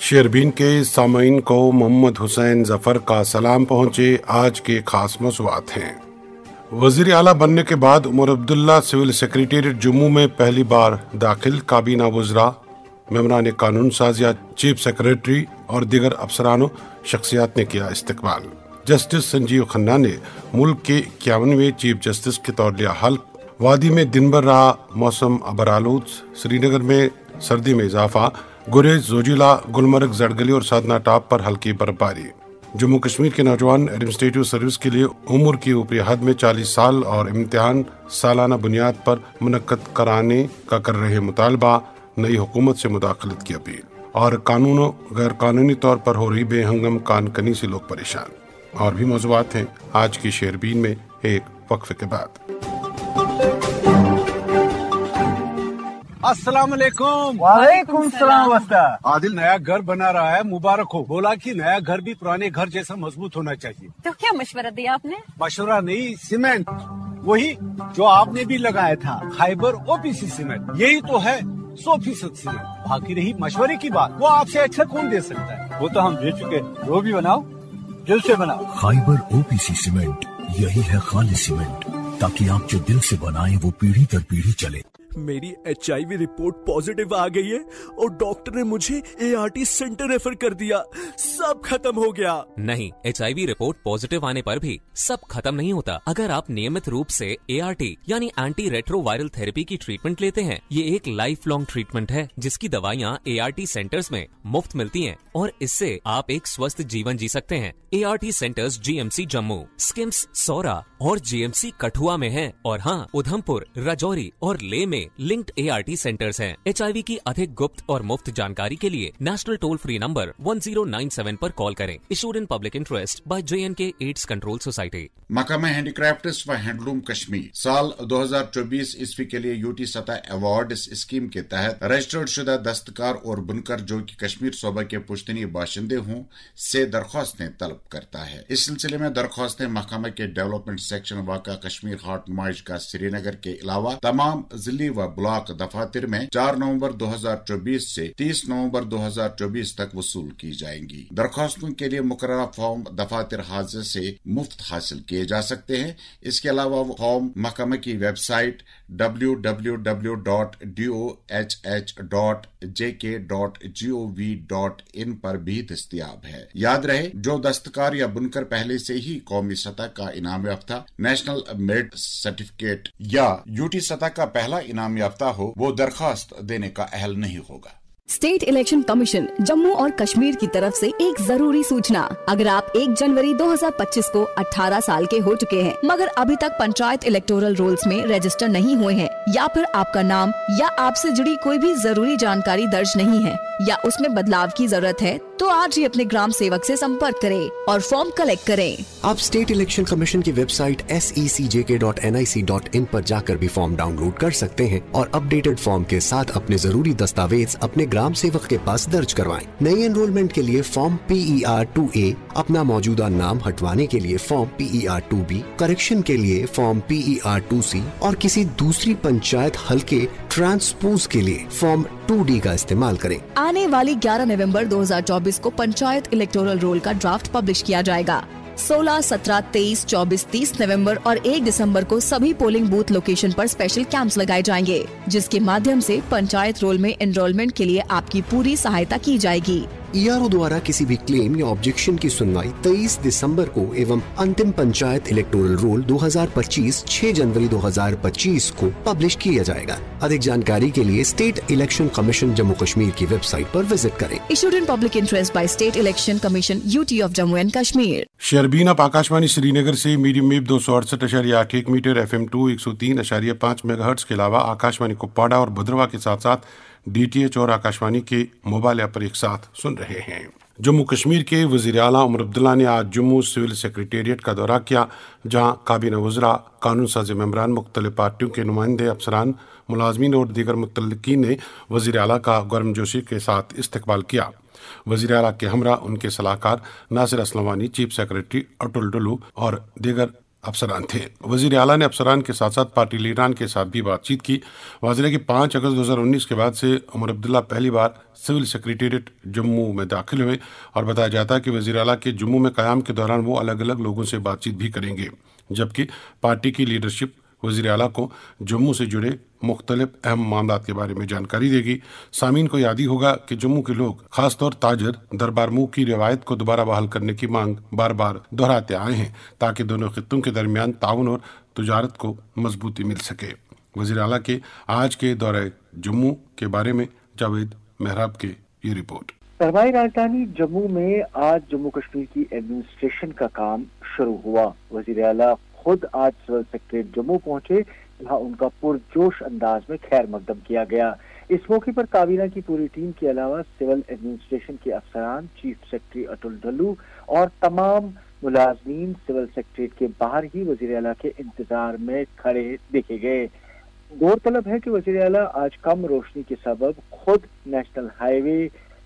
شیربین کے سامعین کو محمد حسین ظفر کا سلام پہنچے۔ آج کے خاص موضوعات ہیں۔ وزیر اعلیٰ بننے کے بعد عمر عبداللہ سول سیکریٹریٹ جموں میں پہلی بار داخل۔ کابینہ وزراء، ممبران قانون سازیہ، چیف سیکریٹری اور دیگر افسران و شخصیات نے کیا استقبال۔ جسٹس سنجیو کھنہ نے ملک کے 51ویں چیف جسٹس کے طور لیا حلف۔ وادی میں دن بھر رہا موسم ابرآلود۔ سری نگر میں سردی میں اضافہ۔ گریز، زوجیلا، گلمرگ، زڑگلی اور سادنا ٹاپ پر ہلکی برفباری۔ جموں کشمیر کے نوجوان ایڈمنسٹریٹو سروس کے لیے عمر کی اوپری حد میں 40 سال اور امتحان سالانہ بنیاد پر منعقد کرانے کا کر رہے مطالبہ۔ نئی حکومت سے مداخلت کی اپیل۔ اور قانون و غیر قانونی طور پر ہو رہی بے ہنگم کان کنی سے لوگ پریشان۔ اور بھی موضوعات ہیں آج کی شیربین میں، ایک وقفے کے بعد۔ السلام علیکم۔ وعلیکم السلام۔ عادل نیا گھر بنا رہا ہے، مبارک ہو۔ بولا کہ نیا گھر بھی پرانے گھر جیسا مضبوط ہونا چاہیے۔ تو کیا مشورہ دیا آپ نے؟ مشورہ نہیں، سیمنٹ وہی جو آپ نے بھی لگایا تھا، خیبر OPC سیمنٹ۔ یہی تو ہے 100% سیمنٹ۔ باقی رہی مشورے کی بات، وہ آپ سے اچھا کون دے سکتا ہے؟ وہ تو ہم دے چکے، وہ بھی بناؤ، دل سے بناؤ۔ خیبر OPC سیمنٹ، یہی ہے خالص سیمنٹ، تاکہ آپ جو دل سے بنائیں وہ پیڑھی در پیڑھی چلے۔ میری HIV رپورٹ پازیٹیو آ گئی ہے اور ڈاکٹر نے مجھے ART سینٹر ریفر کر دیا۔ سب ختم ہو گیا۔ نہیں، HIV رپورٹ پازیٹیو آنے پر بھی سب ختم نہیں ہوتا۔ اگر آپ نیمت روپ سے ART یعنی اینٹی ریٹرو وائرل تھراپی کی ٹریٹمنٹ لیتے ہیں، یہ ایک لائف لانگ ٹریٹمنٹ ہے جس کی دوائیاں ART سینٹرز میں مفت ملتی ہیں اور اس سے آپ ایک سوستھ جیون جی سکتے ہیں۔ ART centres GMC Jammu, succumbs سورا اور GMC کٹھوا میں ہیں، اور ہاں، ادھم پور، راجوری اور لے میں لنکڈ ART سینٹرز ہیں۔ HIV کی ادھک گپت اور مفت جانکاری کے لیے نیشنل ٹول فری نمبر 1097 پر کال کریں۔ Issued in public interest by JNK AIDS control society. محکمہ ہینڈی کرافٹس و ہینڈلوم کشمیر سال 2024 کے لیے UT سطح ایوارڈز اسکیم کے تحت رجسٹرڈ شدہ دستکار اور بنکر جو کہ کشمیر صوبہ کے پشتنی باشندے ہوں سے درخواستیں طلب کرتا ہے۔ اس سلسلے میں درخواستیں محکمہ کے ڈیولپمنٹ سیکشن واقع کشمیر ہاٹ نمائش کا سری نگر کے علاوہ تمام ضلعی و بلاک دفاتر میں 4 نومبر 2024 سے 30 نومبر 2024 تک وصول کی جائیں گی۔ درخواستوں کے لیے مقررہ فارم دفاتر حاضر سے مفت حاصل کیے جا سکتے ہیں۔ اس کے علاوہ وہ فارم محکمہ کی ویب سائٹ www.dohh.jk.gov.in پر بھی دستیاب ہے۔ یاد رہے، جو دستکار یا بنکر پہلے سے ہی قومی سطح کا انعام یافتہ، نیشنل میرٹ سرٹیفکیٹ یا UT سطح کا پہلا انعام یافتہ ہو، وہ درخواست دینے کا اہل نہیں ہوگا۔ اسٹیٹ الیکشن کمیشن جموں اور کشمیر کی طرف سے ایک ضروری سوچنا۔ اگر آپ 1 جنوری 2025 کو 18 سال کے ہو چکے ہیں مگر ابھی تک پنچایت الیکٹورل رولز میں رجسٹر نہیں ہوئے ہیں، یا پھر آپ کا نام یا آپ سے جڑی کوئی بھی ضروری جانکاری درج نہیں ہے یا اس میں بدلاو کی ضرورت ہے، تو آج ہی اپنے گرام سیوک سے سمپرک کریں اور فارم کلیکٹ کریں۔ آپ اسٹیٹ الیکشن کمیشن کی ویب سائٹ secjk.nic.in پر جا کر بھی فارم ڈاؤن لوڈ کر سکتے ہیں اور اپڈیٹڈ فارم کے ساتھ اپنے ضروری دستاویز اپنے گرام سیوک کے پاس درج کروائیں۔ نئی انرولمنٹ کے لیے فارم PER-2A، اپنا موجودہ نام ہٹوانے کے لیے فارم PER-2B، کریکشن کے لیے فارم PER-2C اور کسی دوسری پنچایت حلقے ٹرانسپوز کے لیے فارم 2D کا استعمال کریں۔ آنے والی 11 نومبر 2024 کو پنچایت الیکٹورل رول کا ڈرافٹ پبلش کیا جائے گا۔ 16, 17, 23, 24, 30 نومبر اور 1 دسمبر کو سبھی پولنگ بوتھ لوکیشن پر اسپیشل کیمپس لگائے جائیں گے، جس کے مادھیم سے پنچایت رول میں انرولمنٹ کے لیے آپ کی پوری سہایتا کی جائے گی۔ ERO دوارا کسی بھی کلیم یا آبجیکشن کی سنوائی 23 دسمبر کو ایوم انتم پنچایت الیکٹورل رول 2025 6 جنوری 2025 کو پبلش کیا جائے گا۔ ادھک جانکاری کے لیے state election commission Jammu Kashmir کی ویب سائٹ پر وزٹ کریں۔ Issued in public interest by state election commission UT of Jammu and Kashmir. شیربین اب آکاشوانی سری نگر سے medium wave 268.81 metre FM 2 103.5 megahertz کے علاوہ آکاشوانی کپواڑہ اور بھدرواہ کے ساتھ ساتھ DTH اور آکاشوانی کے موبائل ایپ پر ایک ساتھ سن رہے ہیں۔ جموں کشمیر کے وزیر اعلیٰ عمر عبداللہ نے آج جموں سول سیکریٹریٹ کا دورہ کیا، جہاں کابینہ وزراء، قانون ساز ممبران، مختلف پارٹیوں کے نمائندے، افسران، ملازمین اور دیگر متعلقین نے وزیر اعلیٰ کا گرمجوشی کے ساتھ استقبال کیا۔ وزیر اعلیٰ کے ہمراہ ان کے صلاح کار ناصر اسلم وانی، چیف سیکریٹری اٹل ڈلو اور دیگر अफसरान थे। वजीर आला ने अफसरान के साथ साथ पार्टी लीडरान के साथ भी बातचीत की। वाज़ेह है कि 5 अगस्त 2019 के बाद से उमर अब्दुल्ला पहली बार सिविल सेक्रेटेरिएट जम्मू में दाखिल हुए और बताया जाता है कि वजीर आला के जम्मू में क़याम के दौरान वो अलग अलग लोगों से बातचीत भी करेंगे, जबकि पार्टी की लीडरशिप वज़ीर आला को जम्मू से जुड़े मुख्तलिफ अहम मामला के बारे में जानकारी देगी। सामीन को याद ही होगा कि जम्मू के लोग खासतौर ताजर दरबार मूव की रिवायत को दोबारा बहाल करने की मांग बार बार दोहराते आए हैं ताकि दोनों खित्तों के दरमियान ताउन और तजारत को मजबूती मिल सके। वज़ीर आला के आज के दौरे जम्मू के बारे में जावेद मेहराब की ये रिपोर्ट। सरमाई राजधानी जम्मू में आज जम्मू कश्मीर की एडमिनिस्ट्रेशन का काम शुरू हुआ। वज़ीर आला खुद आज सिविल सेक्रेटेरिएट जम्मू पहुंचे, जहां उनका पुरजोश अंदाज में खैर मकदम किया गया। इस मौके पर काबीना की पूरी टीम के अलावा सिविल एडमिनिस्ट्रेशन के अफसरान, चीफ सेक्रेटरी अतुल ढल्लू और तमाम मुलाजमीन सिविल सेक्रेटेरिएट के बाहर ही वज़ीर आला के इंतजार में खड़े देखे गए। गौरतलब है कि वज़ीर आला आज कम रोशनी के सबब खुद नेशनल हाईवे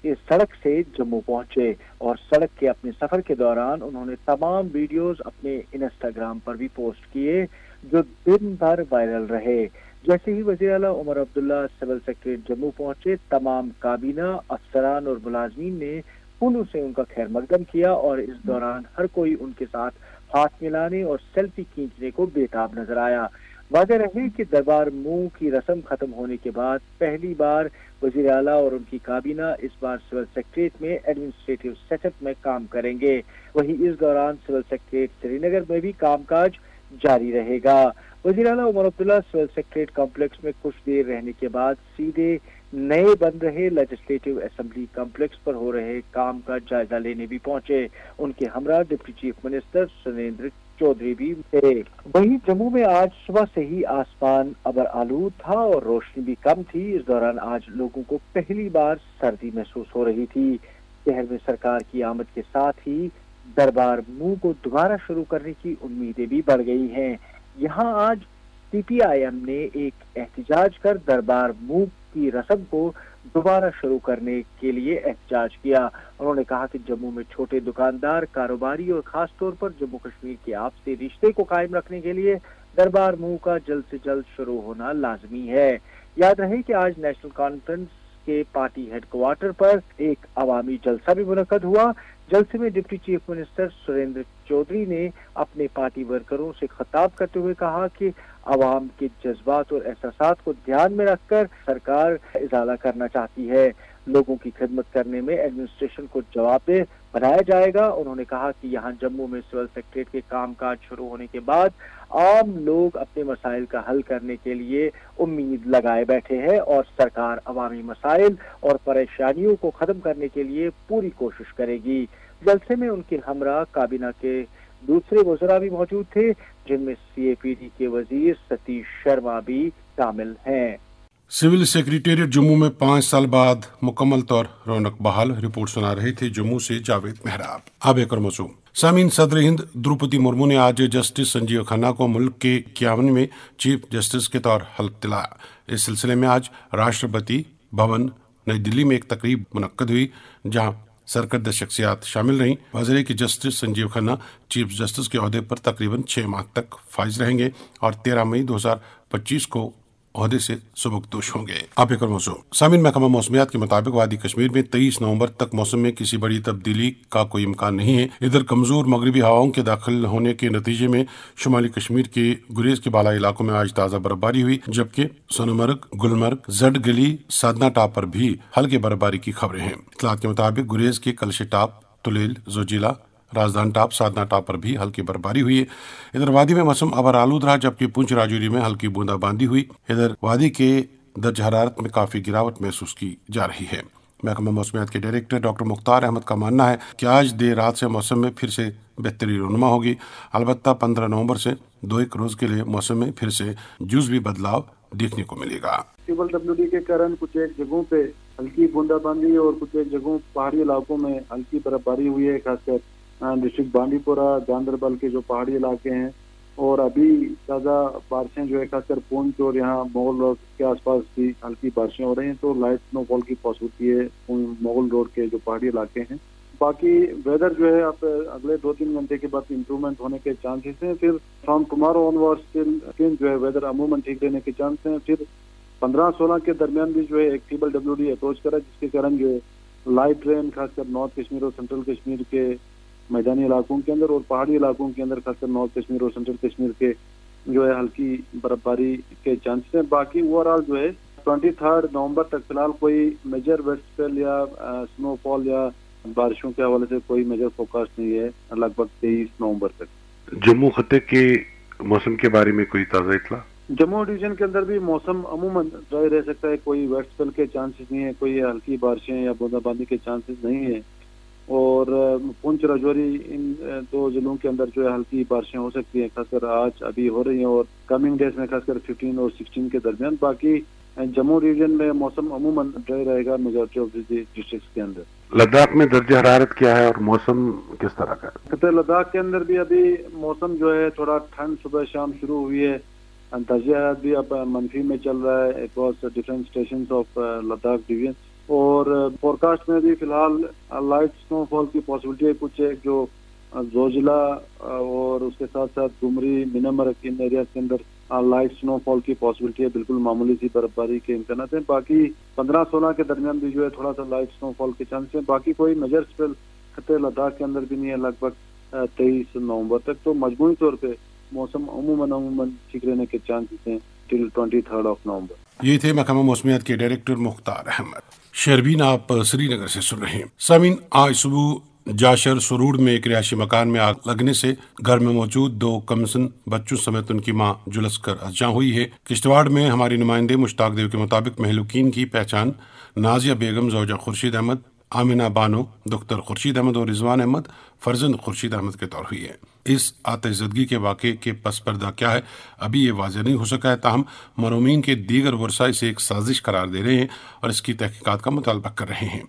इस सड़क से जम्मू पहुंचे और सड़क के अपने सफर के दौरान उन्होंने तमाम वीडियोस अपने इंस्टाग्राम पर भी पोस्ट किए जो दिन भर वायरल रहे। जैसे ही वज़ीर आला उमर अब्दुल्ला सिविल सेक्रेटेरिएट जम्मू पहुंचे, तमाम काबीना, अफसरान और मुलाजमीन ने फूलों से उनका खैर मकदम किया और इस दौरान हर कोई उनके साथ हाथ मिलाने और सेल्फी खींचने को बेताब नजर आया। वाज़ेह रहे कि दरबार मूव की रस्म खत्म होने के बाद पहली बार वज़ीर आला और उनकी काबीना इस बार सिविल सेक्रेटेरिएट में एडमिनिस्ट्रेटिव सेटअप में काम करेंगे। वहीं इस दौरान सिविल सेक्रेटेरिएट श्रीनगर में भी कामकाज जारी रहेगा। वज़ीर आला Omar Abdullah civil secretariat complex में कुछ देर रहने के बाद सीधे नए बन रहे लेजिस्लेटिव असेंबली कॉम्प्लेक्स पर हो रहे काम का जायजा लेने भी पहुंचे। उनके हमरा deputy chief minister Surinder Choudhary भी थे। वहीं जम्मू में आज सुबह से ही आसमान अबर आलूद था और रोशनी भी कम थी। इस दौरान आज लोगों को पहली बार सर्दी महसूस हो रही थी। शहर में सरकार की आमद के साथ ही दरबार मूव को दोबारा शुरू करने की उम्मीदें भी बढ़ गई हैं। यहाँ आज CPIM ने एक एहतजाज कर दरबार मूव की रस्म को दोबारा शुरू करने के लिए एहतजाज किया। उन्होंने कहा कि जम्मू में छोटे दुकानदार, कारोबारी और खास तौर पर जम्मू कश्मीर के आपसी रिश्ते को कायम रखने के लिए दरबार मूव का जल्द से जल्द शुरू होना लाजमी है। याद रहे कि आज नेशनल कॉन्फ्रेंस के पार्टी हेडक्वार्टर पर एक अवामी जलसा भी मुनक्कद हुआ। जलसे में deputy chief minister Surinder Choudhary ने अपने पार्टी वर्करों से खिताब करते हुए कहा कि आवाम के जज्बात और एहसासात को ध्यान में रखकर सरकार इजाला करना चाहती है। लोगों की खिदमत करने में एडमिनिस्ट्रेशन को जवाबदेह बनाया जाएगा। उन्होंने कहा कि यहाँ जम्मू में सिविल सेक्रेटेरिएट के कामकाज शुरू होने के बाद आम लोग अपने मसाइल का हल करने के लिए उम्मीद लगाए बैठे हैं और सरकार अवामी मसाइल और परेशानियों को खत्म करने के लिए पूरी कोशिश करेगी। जलसे में उनके हमरा काबीना के दूसरे वज़रा भी मौजूद थे, जिनमें CAPD के वजीर सतीश शर्मा भी शामिल हैं। सिविल सेक्रेटेरिएट जम्मू में 5 साल बाद मुकम्मल तौर रौनक बहाल। रिपोर्ट सुना रहे थे जम्मू से जावेद मेहराब। अब एक और मौजूद। सामीन, सदर हिंद द्रौपदी मुर्मू ने आज जस्टिस संजीव खन्ना को मुल्क के 51वें में चीफ जस्टिस के तौर हल्फ दिलाया। इस सिलसिले में आज राष्ट्रपति भवन नई दिल्ली में एक तकरीब मुनक्कद हुई, जहां सरकर्द शख्सियात शामिल रहीं। वाज़ेह है कि justice Sanjeev Khanna chief justice के ओहदे पर तकरीबन 6 माह तक फाइज रहेंगे और 13 मई 2025 को ओहदे से सुबकदोश होंगे। आप एक और मौजूद। सामीन, महकमा मौसमियात के मुताबिक वादी कश्मीर में 23 नवंबर तक मौसम में किसी बड़ी तब्दीली का कोई इम्कान नहीं है। इधर कमजोर मगरबी हवाओं के दाखिल होने के नतीजे में शुमाली कश्मीर के गुरेज के बाला इलाकों में आज ताज़ा बर्फबारी हुई, जबकि सोनमर्ग, गुलमर्ग, जड गली, साधना टाप पर भी हल्की बर्फबारी की खबरें हैं। इत्तलात के मुताबिक गुरेज के कलशे टाप, तुलेल, जोजिला, राजधान टाप, साधना टाप पर भी हल्की बर्फबारी हुई है। इधर वादी में मौसम अबर आलूद रहा, जबकि पुंछ राजौरी में हल्की बूंदाबांदी हुई। इधर वादी के दर्ज हरारत में काफी गिरावट महसूस की जा रही है। महकमा मौसमियात के डायरेक्टर डॉक्टर मुख्तार अहमद का मानना है कि आज देर रात से मौसम में फिर से बेहतरी रोनुमा होगी। अलबत्ता 15 नवंबर से 2-1 रोज के लिए मौसम में फिर से जुज़वी बदलाव देखने को मिलेगा। केवल WD के कारण कुछ एक जगहों पे हल्की बूंदाबांदी और कुछ एक जगहों पहाड़ी इलाकों में हल्की बर्फबारी हुई है, खासकर डिस्ट्रिक्ट बांडीपुरा, गांदरबल के जो पहाड़ी इलाके हैं। और अभी ताज़ा बारिशें जो है खासकर पूंछ और यहाँ मोगल रोड के आसपास भी हल्की बारिशें हो रही हैं, तो लाइट स्नोफॉल की पॉसिबिलिटी है मोगल रोड के जो पहाड़ी इलाके हैं। باقی ویدر جو ہے آپ اگلے 2-3 گھنٹے کے بعد امپرومنٹ ہونے کے چانسز ہیں. پھر فرام ٹمارو آن ورڈ جو ہے ویدر عموماً ٹھیک رہنے کے چانس ہیں. پھر 15-16 کے درمیان بھی جو ہے ایک فیبل WD اپروچ کرا جس کے کارن جو ہے لائٹ رین خاص کر نارتھ کشمیر اور سینٹرل کشمیر کے میدانی علاقوں کے اندر اور پہاڑی علاقوں کے اندر خاص کر نارتھ کشمیر اور سینٹرل کشمیر کے جو ہے ہلکی برف باری کے چانسز ہیں. باقی اوور آل جو ہے 23 نومبر تک فی الحال کوئی میجر ویسٹ اسپیل یا سنو فال یا بارشوں کے حوالے سے کوئی میجر فوکاسٹ نہیں ہے لگ بھگ 23 نومبر تک. جموں خطے کے موسم کے بارے میں کوئی تازہ اطلاع؟ جموں ڈویژن کے اندر بھی موسم عموماً ڈرائی رہ سکتا ہے. کوئی ویسٹ اسپیل کے چانسز نہیں ہے, کوئی ہلکی بارشیں یا بوندا باندی کے چانسز نہیں ہیں. اور پونچھ راجوری ان 2 ضلعوں کے اندر جو ہے ہلکی بارشیں ہو سکتی ہیں, خاص کر آج ابھی ہو رہی ہیں اور کمنگ ڈیز میں خاص کر 15 اور 16 کے درمیان. باقی جموں ریجن میں موسم عموماً ڈرائی رہے گا میجورٹی آف دی ڈسٹرکٹس کے اندر. لداخ میں درجہ حرارت کیا ہے اور موسم کس طرح کا ہے؟ خطے لداخ کے اندر بھی ابھی موسم جو ہے تھوڑا ٹھنڈ صبح شام شروع ہوئی ہے. درجہ حرارت بھی اب منفی میں چل رہا ہے across different stations of Ladakh division. اور فورکاسٹ میں بھی فی الحال لائٹ سنو فال کی پاسبلٹی ہے. کچھ جو زوجلا اور اس کے ساتھ ساتھ گمری مینامرک ان ایریاز کے اندر لائٹ سنو فال کی پاسبلٹی ہے, بالکل معمولی سی برف باری کے امکانات ہیں. باقی 15-16 کے درمیان بھی جو ہے تھوڑا سا لائٹ سنو فال کے چانس ہیں. باقی کوئی میجر اسپیل خطے لداخ کے اندر بھی نہیں ہے لگ بھگ 23 نومبر تک. تو مجموعی طور پہ موسم عموماً ٹھیک رہنے کے چانسز ہیں ٹل 23 نومبر. یہ تھے محکمہ موسمیات کے ڈائریکٹر مختار احمد. شربین آپ سری نگر سے سن رہے ہیں. سامعین, آج صبح جاشر سروڑ میں ایک رہائشی مکان میں آگ لگنے سے گھر میں موجود 2 کمسن بچوں سمیت ان کی ماں جلس کر ازجاں ہوئی ہے. کشتواڑ میں ہماری نمائندے مشتاق دیو کے مطابق مہلوکین کی پہچان نازیہ بیگم زوجہ خورشید احمد, آمینہ بانو دختر خورشید احمد اور رضوان احمد فرزند خورشید احمد کے طور ہوئی ہے. اس آتش زدگی کے واقعے کے پس پردہ کیا ہے ابھی یہ واضح نہیں ہو سکا ہے. تاہم مرحومین کے دیگر ورثاء اسے ایک سازش قرار دے رہے ہیں اور اس کی تحقیقات کا مطالبہ کر رہے ہیں.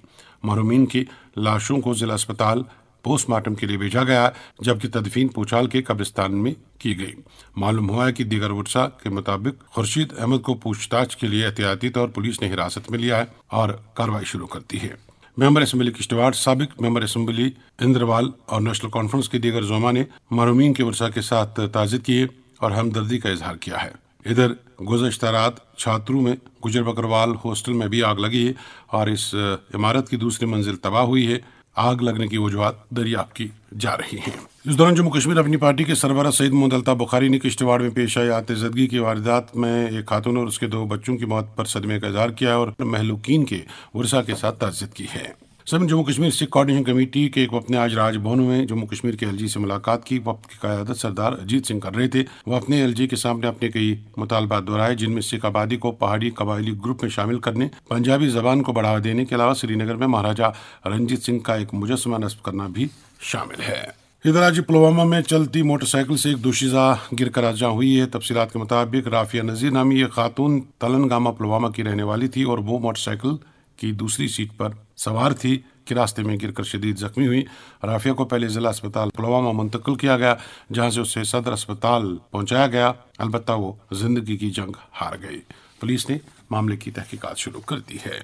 مرحومین کی لاشوں کو ضلع اسپتال پوسٹ مارٹم کے لیے بھیجا گیا جبکہ تدفین پوچھال کے قبرستان میں کی گئی. معلوم ہوا ہے کہ دیگر ورثاء کے مطابق خورشید احمد کو پوچھ تاچھ کے لیے احتیاطی طور پولیس نے حراست میں لیا ہے اور کارروائی شروع کر دی ہے. ممبر اسمبلی کشتواڑ, سابق ممبر اسمبلی اندروال اور نیشنل کانفرنس کے دیگر زعماء نے مرحومین کے ورثاء کے ساتھ تعزیت کیے اور ہمدردی کا اظہار کیا ہے. ادھر گزشتہ رات چھاترو میں گجر بکروال ہاسٹل میں بھی آگ لگی ہے اور اس عمارت کی دوسری منزل تباہ ہوئی ہے. آگ لگنے کی وجوہات دریافت کی جا رہی ہیں. اس دوران جموں کشمیر اپنی پارٹی کے سربراہ سعید محمد الطاف بخاری نے کشتواڑ میں پیش آئی آتش زدگی کی واردات میں ایک خاتون اور اس کے 2 بچوں کی موت پر صدمے کا اظہار کیا اور مہلوکین کے ورثاء کے ساتھ تعزیت کی ہے. جموں کشمیر سکھ کوآرڈینیشن کمیٹی کے ایک وفد نے آج راج بھون میں جموں کشمیر کے LG سے ملاقات کی. وفد کی قیادت سردار اجیت سنگھ کر رہے تھے. وفد نے LG کے سامنے اپنے کئی مطالبات دہرائے جن میں سکھ آبادی کو پہاڑی قبائلی گروپ میں شامل کرنے, پنجابی زبان کو بڑھاوا دینے کے علاوہ سری نگر میں مہاراجہ رنجیت سنگھ کا ایک مجسمہ نصب کرنا بھی شامل ہے. ادھر آج پلوامہ میں چلتی موٹر سائیکل سے ایک دوشیزہ گر کر ازجاں ہوئی ہے. تفصیلات کے مطابق رافیہ نذیر نامی یہ خاتون تلنگامہ پلوامہ کی رہنے والی تھی اور وہ موٹر سائیکل کی دوسری سیٹ پر سوار تھی کہ راستے میں گر کر شدید زخمی ہوئی. رافیہ کو پہلے ضلع اسپتال پلوامہ منتقل کیا گیا جہاں سے اسے صدر اسپتال پہنچایا گیا. البتہ وہ زندگی کی جنگ ہار گئی. پولیس نے معاملے کی تحقیقات شروع کر دی ہے.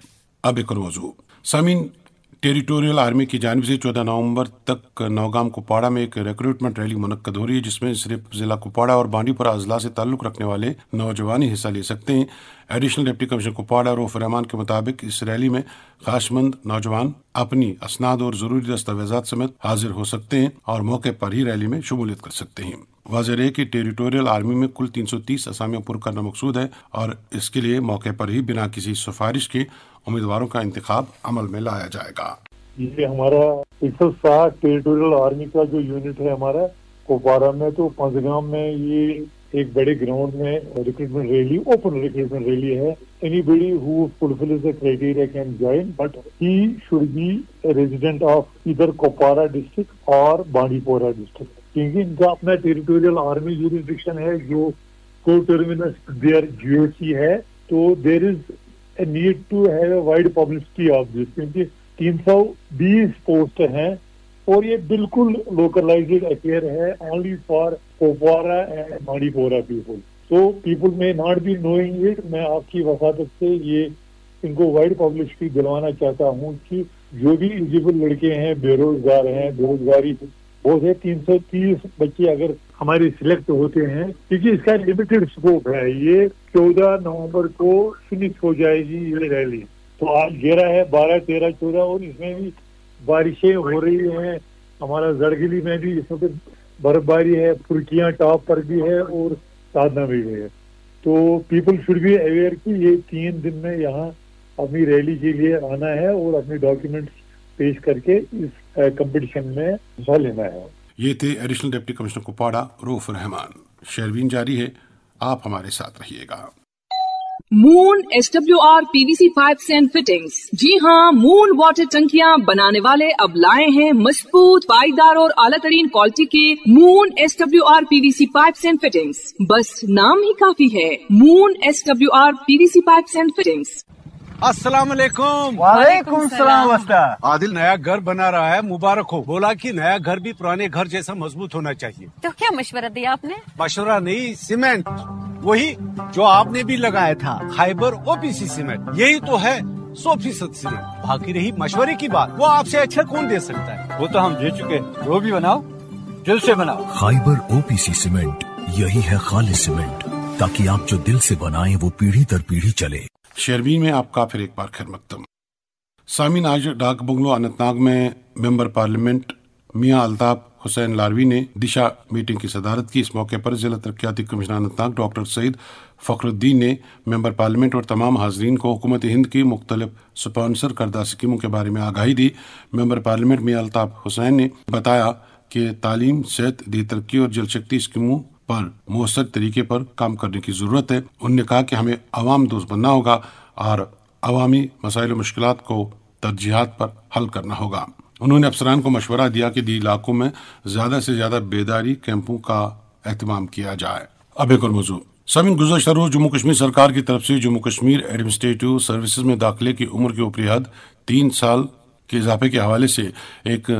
اب ایک موضوع. سامعین, ٹیریٹوریل آرمی کی جانب سے 14 نومبر تک نوگام کپواڑہ میں ایک ریکروٹمنٹ ریلی منعقد ہو رہی ہے جس میں صرف ضلع کپواڑہ اور بانڈی پورہ اضلاع سے تعلق رکھنے والے نوجوان ہی حصہ لے سکتے ہیں. ایڈیشنل ڈپٹی کمشنر کپواڑہ روف رحمان کے مطابق اس ریلی میں خواہشمند نوجوان اپنی اسناد اور ضروری دستاویزات سمیت حاضر ہو سکتے ہیں اور موقع پر ہی ریلی میں شمولیت کر سکتے ہیں. واضح رہے کہ ٹیریٹوریل آرمی میں کل 330 اسامیاں پر کرنا مقصود ہے اور اس کے لیے موقع پر ہی بنا کسی سفارش کے امیدواروں کا انتخاب عمل میں لایا جائے گا. یہ ہمارا 160 ٹیریٹوریل آرمی کا جو یونٹ ہے ہمارا کپواڑہ میں, تو پانچگام میں یہ ایک بڑے گراؤنڈ میں recruitment rally, open recruitment rally ہے. Anybody who fulfils the criteria can join, but he should be a resident of either Kupwara district اور بانڈی پورہ ڈسٹرکٹ, کیونکہ ان کا اپنا ٹیریٹوریل آرمی جورسڈکشن ہے جو کو ٹرمینس دیئر GOC ہے. تو there is a need to have a wide publicity of this, کیونکہ 320 پوسٹ ہیں اور یہ بالکل لوکلائزڈ افیئر ہے only for Kupwara and Bandipora people. تو پیپل میں ناٹ بی نوئنگ اٹ. میں آپ کی وساطت سے یہ ان کو وائڈ پبلسٹی دلوانا چاہتا ہوں کہ जो भी एलिजिबल लड़के हैं, बेरोजगार हैं, बेरोजगारी बहुत है, 330 बच्चे अगर हमारे सिलेक्ट होते हैं, क्योंकि इसका लिमिटेड स्कोप है, ये 14 नवंबर को फिनिश हो जाएगी ये रैली। तो आज 11 है, 12, 13, 14 और इसमें भी बारिशें हो रही हैं। हमारा जड़गिली में भी इस वक्त बर्फबारी है, फुरकियां टॉप पर भी है और साधना में भी है। तो पीपल शुड बी अवेयर कि ये 3 दिन में यहाँ अपनी रैली के लिए आना है और अपने डॉक्यूमेंट्स पेश करके इस कंपटीशन में हिस्सा लेना है। ये थे additional deputy commissioner Kupwara Rauf Rehman. शेरवीन जारी है, आप हमारे साथ रहिएगा। Moon SWR PVC pipes and fittings. जी हाँ, मून वाटर टंकियाँ बनाने वाले अब लाए हैं मजबूत, पाईदार और आला तरीन क्वालिटी के moon SWR PVC pipes and fittings. बस नाम ही काफी है, moon SWR PVC pipes and fittings. अस्सलाम वालेकुम। वालेकुम सलाम। आदिल नया घर बना रहा है, मुबारक हो। बोला कि नया घर भी पुराने घर जैसा मजबूत होना चाहिए। तो क्या मशवरा दिया आपने? मशवरा नहीं, सीमेंट वही जो आपने भी लगाया था, फाइबर OPC सीमेंट। यही तो है 100% सीमेंट। बाकी रही मशवरे की बात, वो आपसे अच्छा कौन दे सकता है? वो तो हम दे चुके। जो भी बनाओ दिल से बनाओ। खाइबर OPC सीमेंट, यही है खालिस सीमेंट, ताकि आप जो दिल से बनाएं वो पीढ़ी दर पीढ़ी चले। शेरवीन में आपका फिर एक बार खैर मकदम। सामीन, आज डाक बंगलो अनंतनाग में मेंबर पार्लियामेंट मियां अल्ताफ हुसैन लारवी ने दिशा मीटिंग की सदारत की। इस मौके पर जिला तरक्याती कमिश्नर अनंतनाग डॉक्टर सईद फखरुद्दीन ने मेंबर पार्लियामेंट और तमाम हाजरीन को हुकूमत हिंद की मुख्तलिफ स्पॉन्सर करदा स्कीमों के बारे में आगाही दी। मेंबर पार्लियामेंट मियां अल्ताफ हुसैन ने बताया कि तालीम, सेहत, दी तरक्की और जल शक्ति स्कीमों पर मौसर तरीके पर काम करने की जरूरत है। उन्होंने कहा कि हमें अवाम दोस्त बनना होगा और अवामी मसाइल मुश्किलात को तरजीहात पर हल करना होगा। उन्होंने अफसरान को मशवरा दिया कि दी इलाकों में ज्यादा से ज्यादा बेदारी कैंपों का एहतमाम किया जाए। अब एक और मौजूद। सामीन, गुज़श्ता रोज जम्मू कश्मीर सरकार की तरफ से जम्मू कश्मीर एडमिनिस्ट्रेटिव सर्विसेज में दाखिले की उम्र की ऊपरी हद 3 साल के इजाफे के हवाले से एक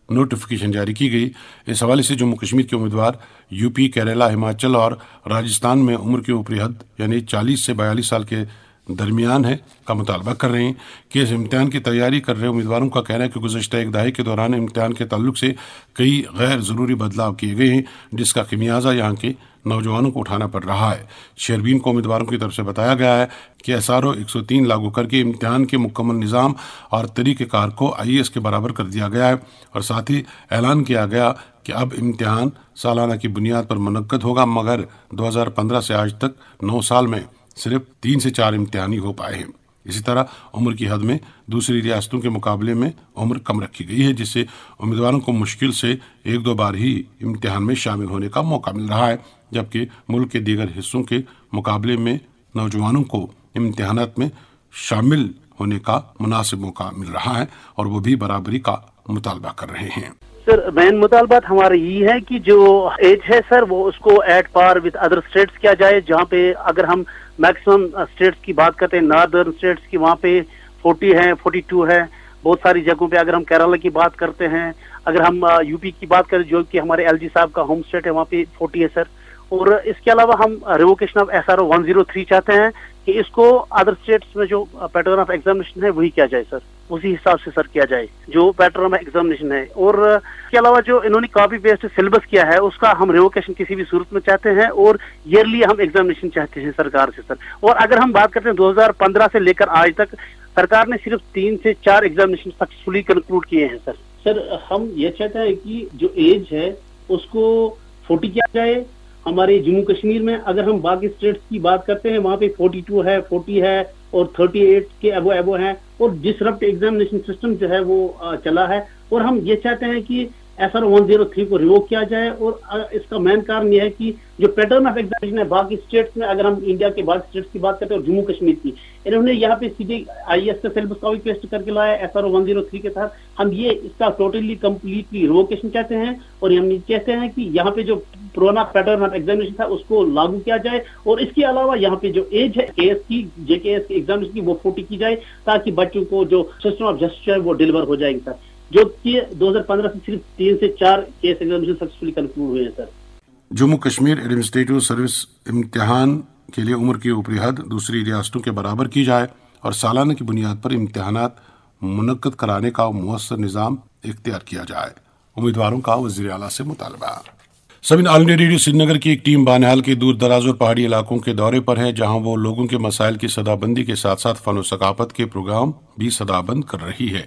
नोटिफिकेशन जारी की गई। इस हवाले से जम्मू कश्मीर के उम्मीदवार यूपी, केरला, हिमाचल और राजस्थान में उम्र की ऊपरी हद यानी 40 से 42 साल के दरमियान है का मुतालबा कर रहे हैं। कि इस इम्तिहान की तैयारी कर रहे उम्मीदवारों का कहना है कि गुज़श्ता एक दहाई के दौरान इम्तिहान के ताल्लुक से कई गैर ज़रूरी बदलाव किए गए हैं, जिसका खमियाजा यहाँ के नौजवानों को उठाना पड़ रहा है। शेरबीन को उम्मीदवारों की तरफ से बताया गया है कि SRO 103 लागू करके इम्तिहान के मुकम्मल निज़ाम और तरीक़ेकार को IAS के बराबर कर दिया गया है और साथ ही ऐलान किया गया कि अब इम्तिहान सालाना की बुनियाद पर मुनक्कद होगा, मगर 2015 से आज तक 9 साल में सिर्फ 3 से 4 इम्तिहान ही हो पाए हैं। इसी तरह उम्र की हद में दूसरी रियासतों के मुकाबले में उम्र कम रखी गई है, जिससे उम्मीदवारों को मुश्किल से 1-2 बार ही इम्तिहान में शामिल होने का मौका मिल रहा है, जबकि मुल्क के दीगर हिस्सों के मुकाबले में नौजवानों को इम्तिहानात में शामिल होने का मुनासिब मौका मिल रहा है और वो भी बराबरी का मुतालबा कर रहे हैं। सर, मेन मुतालबात हमारा यही है कि जो एज है सर वो उसको at par with other states किया जाए, जहाँ पे अगर हम मैक्सिमम स्टेट्स की बात करते हैं, नॉर्दर्न स्टेट्स की, वहाँ पे 40 है, 42 है, बहुत सारी जगहों पे। अगर हम केरला की बात करते हैं, अगर हम यूपी की बात करें जो कि हमारे LG साहब का होम स्टेट है, वहाँ पे 40 है सर। और इसके अलावा हम रिवोकेशन ऑफ SRO 103 चाहते हैं कि इसको अदर स्टेट्स में जो पैटर्न ऑफ एग्जामिनेशन है वही किया जाए सर, उसी हिसाब से सर किया जाए जो पैटर्न ऑफ एग्जामिनेशन है। और इसके अलावा जो इन्होंने कॉपी पेस्ट सिलेबस किया है उसका हम रिवोकेशन किसी भी सूरत में चाहते हैं और ईयरली हम एग्जामिनेशन चाहते हैं सरकार से सर। और अगर हम बात करते हैं 2015 से लेकर आज तक सरकार ने सिर्फ 3 से 4 एग्जामिनेशन सक्सेसफुली कंक्लूड किए हैं सर। सर, हम ये चाहते हैं कि जो एज है उसको 40 किया जाए। हमारे जम्मू कश्मीर में अगर हम बाकी स्टेट्स की बात करते हैं वहाँ पे 42 है, 40 है और 38 के एबो है और डिसरप्ट एग्जामिनेशन सिस्टम जो है वो चला है। और हम ये चाहते हैं कि SRO 103 को रिवोक किया जाए। और इसका मेन कारण यह है कि जो पैटर्न ऑफ एग्जामिनेशन है बाकी स्टेट्स में, अगर हम इंडिया के बाकी स्टेट्स की बात करते हैं और जम्मू कश्मीर की, इन्होंने यहाँ पे सीधे IAS का सिलेबस कॉपी पेस्ट करके लाया SRO 103 के साथ। हम ये इसका टोटली कम्प्लीटली रिवोकेशन चाहते हैं और हम चाहते हैं कि यहाँ पे जो पुराना पैटर्न ऑफ एग्जामिनेशन था उसको लागू किया जाए। और इसके अलावा यहाँ पे जो एज है KS की, JKS की एग्जामिनेशन की, वो 40 की जाए ताकि बच्चों को जो सिस्टम ऑफ जस्टिस है वो डिलीवर हो जाएगी सर। जो कि 2015 से सिर्फ 3 से 4 केस एग्जामिनेशन सक्सेसफुली कंक्लूड हुए हैं sir. Jammu Kashmir administrative service इम्तिहान के लिए उम्र की ऊपरी हद दूसरी रियासतों के बराबर की जाए और सालाना की बुनियाद पर इम्तिहानात मुनक्कद कराने का मुयस्सर निज़ाम इख्तियार किया जाए। उम्मीदवारों का वज़ीर आला से मुतालबा। Sabeen all India radio Srinagar की एक टीम बानिहाल के दूर दराज और पहाड़ी इलाकों के दौरे पर है, जहां वो लोगों के मसाइल की सदाबंदी के साथ साथ फन और सकाफत के प्रोग्राम भी सदाबंद कर रही है।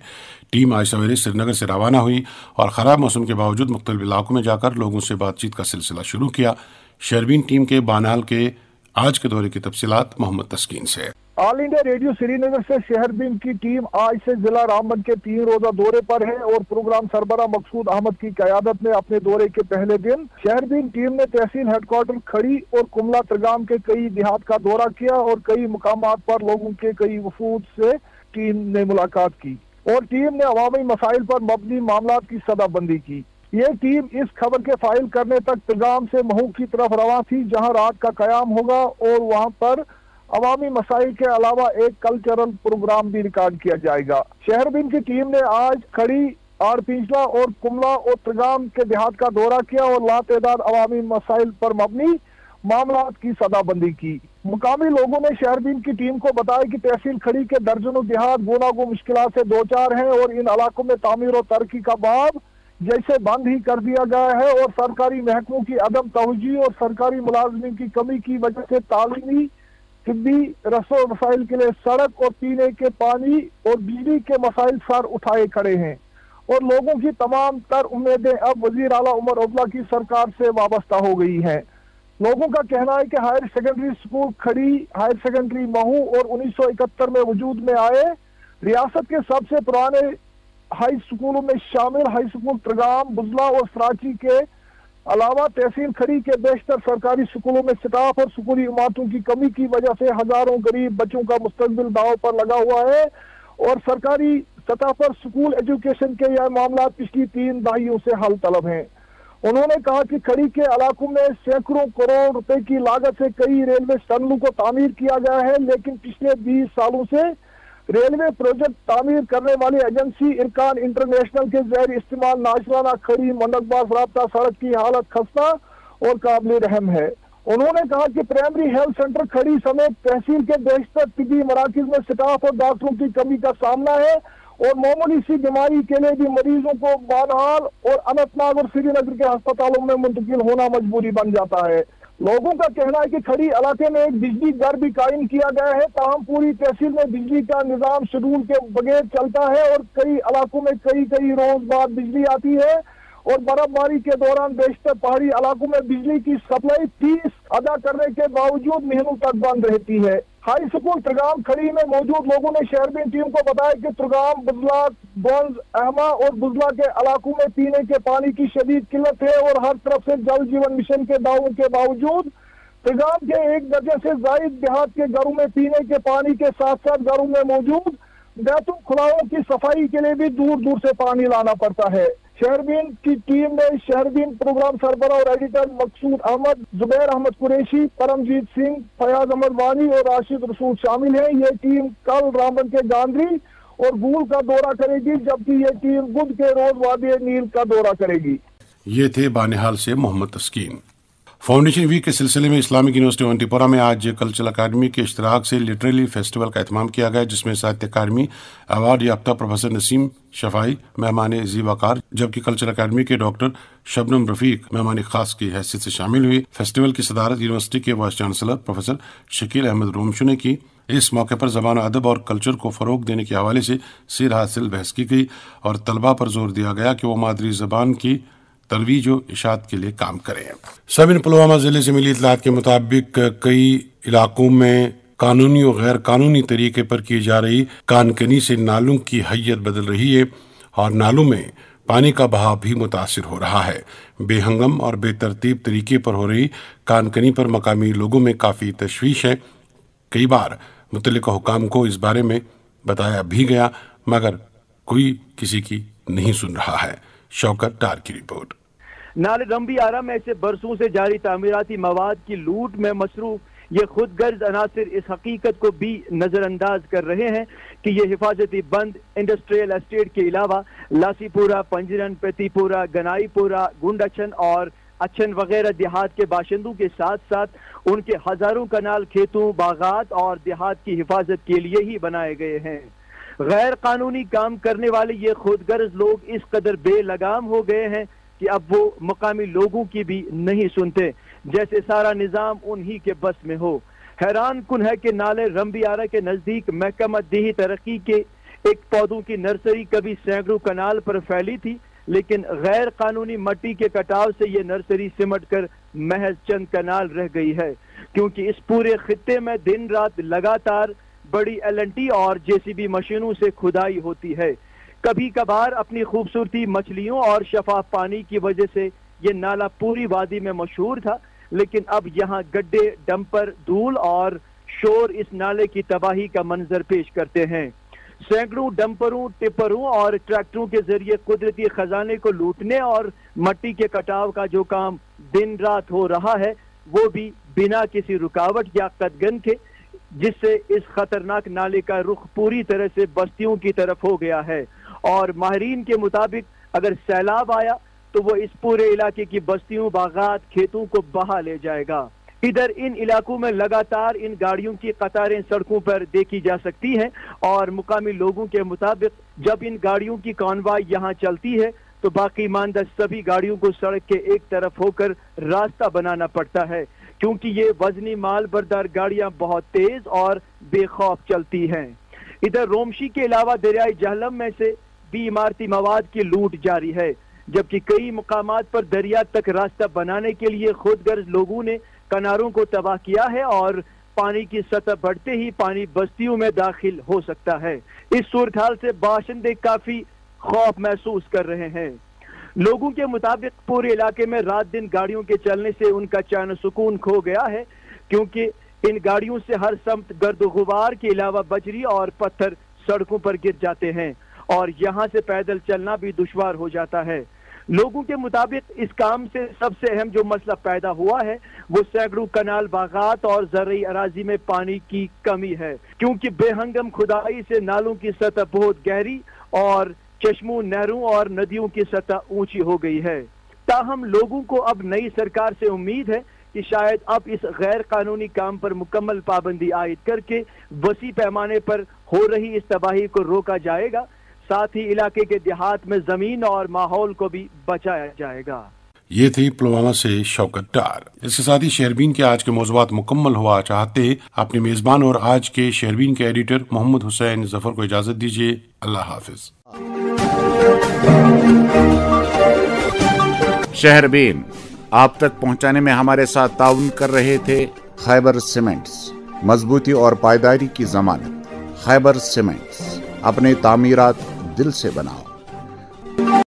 टीम आज सवेरे श्रीनगर से रवाना हुई और खराब मौसम के बावजूद मुख्तलिफ इलाकों में जाकर लोगों से बातचीत का सिलसिला शुरू किया। शहरबीन टीम के बानिहाल के आज के दौरे की तफसीलात मोहम्मद तस्कीन से। ऑल इंडिया रेडियो श्रीनगर से शहरबीन की टीम आज से जिला रामबन के 3 रोजा दौरे पर है और प्रोग्राम सरबरा मकसूद अहमद की क़यादत में अपने दौरे के पहले दिन शहरबीन टीम ने तहसील हेडक्वार्टर खड़ी और कुमला त्रगाम के कई देहात का दौरा किया और कई मुकामात पर लोगों के कई वफूद से टीम ने मुलाकात की और टीम ने अवामी मसाइल पर मबनी मामलात की सदाबंदी की। ये टीम इस खबर के फाइल करने तक त्रगाम से महू की तरफ रवा थी, जहाँ रात का कयाम होगा और वहाँ पर अवामी मसाइल के अलावा एक कल्चरल प्रोग्राम भी रिकॉर्ड किया जाएगा। शहरबीन की टीम ने आज खड़ी, आरपिंजला और कुमला और त्रगाम के देहात का दौरा किया और लातेदाद अवामी मसाइल पर मबनी मामलात की सदाबंदी की। मुकामी लोगों ने शहरबीन की टीम को बताया कि तहसील खड़ी के दर्जनों देहात गुनागो मुश्किलात से दो चार हैं और इन इलाकों में तामीर और तरक्की का बाब जैसे बंद ही कर दिया गया है और सरकारी महकमों की अदम तवज्जो और सरकारी मुलाजमीन की कमी की वजह से तालीमी, तिब्बी, रसो मसाइल के लिए सड़क और पीने के पानी और बिजली के मसाइल सर उठाए खड़े हैं और लोगों की तमाम तर उम्मीदें अब वजीर आला उमर अब्दुल्ला की सरकार से वाबस्ता हो गई हैं। लोगों का कहना है कि हायर सेकेंडरी स्कूल खड़ी, हायर सेकेंडरी महू और 1971 में वजूद में आए रियासत के सबसे पुराने हाई स्कूलों में शामिल हाई स्कूल त्रगाम, बुजला और सराची के अलावा तहसील खड़ी के बेशतर सरकारी स्कूलों में स्टाफ और स्कूली इमारतों की कमी की वजह से हजारों गरीब बच्चों का मुस्तकबिल दांव पर लगा हुआ है और सरकारी सतह पर स्कूल एजुकेशन के यह मामला पिछली 3 दहाइयों से हल तलब हैं। उन्होंने कहा कि खड़ी के इलाकों में सैकड़ों करोड़ रुपए की लागत से कई रेलवे टनलों को तामीर किया गया है, लेकिन पिछले 20 सालों से रेलवे प्रोजेक्ट तामीर करने वाली एजेंसी इरकान इंटरनेशनल के जैर इस्तेमाल नाशराना खड़ी मंडकबाज राब्ता सड़क की हालत खस्ता और काबिल रहम है। उन्होंने कहा कि प्राइमरी हेल्थ सेंटर खड़ी समेत तहसील के बेशतर तिब्बी मराकज में स्टाफ और डॉक्टरों की कमी का सामना है और मामूली सी बीमारी के लिए भी मरीजों को बानहाल और अनंतनाग और श्रीनगर के अस्पतालों में मुंतकिल होना मजबूरी बन जाता है। लोगों का कहना है कि खड़ी इलाके में एक बिजली घर भी कायम किया गया है, ताहम पूरी तहसील में बिजली का निजाम शेड्यूल के बगैर चलता है और कई इलाकों में कई रोज बाद बिजली आती है और बर्फबारी के दौरान बेशतर पहाड़ी इलाकों में बिजली की सप्लाई फीस अदा करने के बावजूद महीनों तक बंद रहती है। हाई स्कूल त्रगाम खड़ी में मौजूद लोगों ने शहरबीन टीम को बताया कि त्रगाम, बुजला, बंज, अहमा और बुजला के इलाकों में पीने के पानी की शदीद किल्लत है और हर तरफ से जल जीवन मिशन के दावों के बावजूद त्रगाम के 1 दर्जन से जायद देहात के घरों में पीने के पानी के साथ साथ घरों में मौजूद बैतूल खुलाओं की सफाई के लिए भी दूर दूर से पानी लाना पड़ता है। शहरबीन की टीम में शहरबीन प्रोग्राम सरबरा और एडिटर मकसूद अहमद, जुबैर अहमद कुरैशी, परमजीत सिंह, फयाज अहमद वानी और राशिद रसूल शामिल हैं। ये टीम कल रामबन के गांधरी और गूल का दौरा करेगी, जबकि ये टीम बुध के रोज वादी नील का दौरा करेगी। ये थे बानिहाल से मोहम्मद तस्कीन। फाउंडेशन वीक के सिलसिले में इस्लामिक यूनिवर्सिटी वंटीपोरा में आज कल्चरल अकादमी के इश्तराक से लिटरेरी फेस्टिवल का एहतमाम किया गया, जिसमें साहित्य अकादमी अवार्ड याफ्ता प्रोफेसर नसीम शफाई मेहमान ज़ीवाकार, जबकि कल्चरल अकादमी के डॉक्टर शबनम रफीक मेहमान खास की हैसियत से शामिल हुई। फेस्टिवल की सदारत यूनिवर्सिटी के vice chancellor professor Shakeel Ahmad Romshoo ने की। इस मौके पर ज़बान अदब और कल्चर को फ़रोग देने के हवाले से सिर हासिल बहस की गई और तलबा पर जोर दिया गया कि वो मादरी ज़बान की तरवीज और इशात के लिए काम करें। सबीन पुलवामा जिले से मिली इतलात के मुताबिक कई इलाकों में कानूनी और गैर कानूनी तरीके पर की जा रही कानकनी से नालों की हैयत बदल रही है और नालों में पानी का बहाव भी मुतासिर हो रहा है। बेहंगम और बेतरतीब तरीके पर हो रही कानकनी पर मकामी लोगों में काफ़ी तशवीश है। कई बार मुतल्लिका हुकाम को इस बारे में बताया भी गया, मगर कोई किसी की नहीं सुन रहा है। शौकत डार की रिपोर्ट। नाले रंबी आरा में ऐसे बरसों से जारी तामीराती मवाद की लूट में मसरूफ ये खुद गर्ज अनासिर इस हकीकत को भी नजरअंदाज कर रहे हैं कि ये हिफाजती बंद इंडस्ट्रियल एस्टेट के अलावा लासीपुरा, पंजरन, पेतीपुरा, गनाईपुरा, गुंडचन और अच्छन वगैरह देहात के बाशिंदों के साथ साथ उनके हजारों कनाल खेतों, बागात और देहात की हिफाजत के लिए ही बनाए गए हैं। غیر قانونی کام کرنے والے یہ خود غرض لوگ اس قدر بے لگام ہو گئے ہیں کہ اب وہ مقامی لوگوں کی بھی نہیں سنتے، جیسے سارا نظام انہی کے بس میں ہو۔ حیران کن ہے کہ نالے رمبی آرا کے نزدیک محکمہ دیہی ترقی کے ایک پودوں کی نرسری کبھی سینکڑوں کنال پر پھیلی تھی، لیکن غیر قانونی مٹی کے کٹاؤ سے یہ نرسری سمٹ کر محض چند کنال رہ گئی ہے، کیونکہ اس پورے خطے میں دن رات لگاتار بڑی LNT اور JCB مشینوں سے کھدائی ہوتی ہے۔ کبھی کبھار اپنی خوبصورتی مچھلیوں اور شفاف پانی کی وجہ سے یہ نالا پوری وادی میں مشہور تھا، لیکن اب یہاں گڈھے، ڈمپر، دھول اور شور اس نالے کی تباہی کا منظر پیش کرتے ہیں۔ سینکڑوں ڈمپروں، ٹپروں اور ٹریکٹروں کے ذریعے قدرتی خزانے کو لوٹنے اور مٹی کے کٹاؤ کا جو کام دن رات ہو رہا ہے وہ بھی بنا کسی رکاوٹ یا قدغن کے، جس سے اس خطرناک نالے کا رخ پوری طرح سے بستیوں کی طرف ہو گیا ہے، اور ماہرین کے مطابق اگر سیلاب آیا تو وہ اس پورے علاقے کی بستیوں، باغات، کھیتوں کو بہا لے جائے گا۔ ادھر ان علاقوں میں لگاتار ان گاڑیوں کی قطاریں سڑکوں پر دیکھی جا سکتی ہیں، اور مقامی لوگوں کے مطابق جب ان گاڑیوں کی کانوائی یہاں چلتی ہے تو باقی ماندہ سبھی گاڑیوں کو سڑک کے ایک طرف ہو کر راستہ بنانا پڑتا ہے، کیونکہ یہ وزنی مال بردار گاڑیاں بہت تیز اور بے خوف چلتی ہیں۔ ادھر رومشی کے علاوہ دریائے جہلم میں سے بھی عمارتی مواد کی لوٹ جاری ہے، جبکہ کئی مقامات پر دریا تک راستہ بنانے کے لیے خود غرض لوگوں نے کناروں کو تباہ کیا ہے، اور پانی کی سطح بڑھتے ہی پانی بستیوں میں داخل ہو سکتا ہے۔ اس صورتحال سے باشندے کافی خوف محسوس کر رہے ہیں۔ لوگوں کے مطابق پورے علاقے میں رات دن گاڑیوں کے چلنے سے ان کا چین و سکون کھو گیا ہے، کیونکہ ان گاڑیوں سے ہر سمت گرد و غبار کے علاوہ بجری اور پتھر سڑکوں پر گر جاتے ہیں، اور یہاں سے پیدل چلنا بھی دشوار ہو جاتا ہے۔ لوگوں کے مطابق اس کام سے سب سے اہم جو مسئلہ پیدا ہوا ہے وہ سینکڑوں کنال، باغات اور زرعی اراضی میں پانی کی کمی ہے، کیونکہ بے ہنگم کھدائی سے نالوں کی سطح بہت گہری اور چشموں، نہروں اور ندیوں کی سطح اونچی ہو گئی ہے۔ تاہم لوگوں کو اب نئی سرکار سے امید ہے کہ شاید اب اس غیر قانونی کام پر مکمل پابندی عائد کر کے وسیع پیمانے پر ہو رہی اس تباہی کو روکا جائے گا، ساتھ ہی علاقے کے دیہات میں زمین اور ماحول کو بھی بچایا جائے گا۔ یہ تھی پلوامہ سے شوکت ڈار۔ اس کے ساتھ ہی شہربین کے آج کے موضوعات مکمل ہوا چاہتے اپنے میزبان اور آج کے شہربین کے ایڈیٹر محمد حسین ظفر کو اجازت دیجیے۔ اللہ حافظ۔ شہربین آپ تک پہنچانے میں ہمارے ساتھ تعاون کر رہے تھے خیبر سیمنٹس، مضبوطی اور پائیداری کی ضمانت۔ خیبر سیمنٹس، اپنے تعمیرات دل سے بناؤ۔